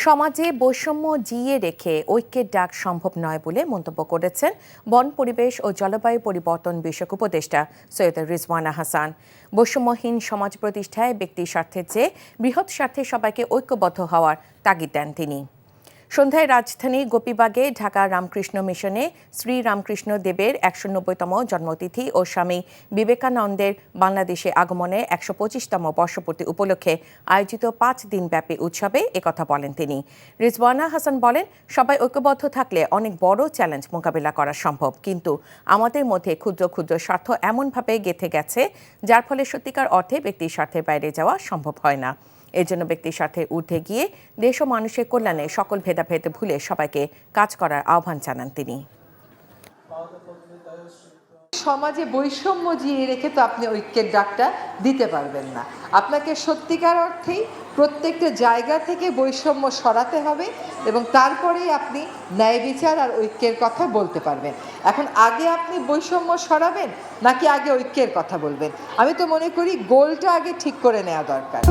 সমাজে বৈষম্য জিইয়ে রেখে ঐক্যের ডাক সম্ভব নয় বলে মন্তব্য করেছেন বন পরিবেশ ও জলবায়ু পরিবর্তন বিষয়ক উপদেষ্টা সৈয়দ রিজওয়ানা হাসান। বৈষম্যহীন সমাজ প্রতিষ্ঠায় ব্যক্তি স্বার্থের চেয়ে বৃহৎ স্বার্থে সবাইকে ঐক্যবদ্ধ হওয়ার তাগিদ দেন তিনি। সন্ধ্যায় রাজধানীর গোপীবাগে ঢাকা রামকৃষ্ণ মিশনে শ্রী রামকৃষ্ণ দেবের ১৯০তম জন্মতিথি ও স্বামী বিবেকানন্দের বাংলাদেশে আগমনে ১২৫তম বর্ষপূর্তি উপলক্ষে আয়োজিত ৫ দিনব্যাপী উৎসবে একথা বলেন তিনি। রিজওয়ানা হাসান বলেন, সবাই ঐক্যবদ্ধ থাকলে অনেক বড় চ্যালেঞ্জ মোকাবিলা করা সম্ভব, কিন্তু আমাদের মধ্যে ক্ষুদ্র ক্ষুদ্র স্বার্থ এমনভাবে গেঁথে গেছে যার ফলে সত্যিকার অর্থে ব্যক্তির স্বার্থের বাইরে যাওয়া সম্ভব হয় না। এর জন্য ব্যক্তির স্বার্থে ঊর্ধ্বে গিয়ে দেশ ও মানুষের কল্যাণে সকল ভেদাভেদ ভুলে সবাইকে কাজ করার আহ্বান জানান তিনি। সমাজে বৈষম্য জিইয়ে রেখে তো আপনি ঐক্যের ডাকটা দিতে পারবেন না। আপনাকে সত্যিকার অর্থেই প্রত্যেকটা জায়গা থেকে বৈষম্য সরাতে হবে এবং তারপরেই আপনি ন্যায় বিচার আর ঐক্যের কথা বলতে পারবেন। এখন আগে আপনি বৈষম্য সরাবেন নাকি আগে ঐক্যের কথা বলবেন? আমি তো মনে করি গোলটা আগে ঠিক করে নেওয়া দরকার।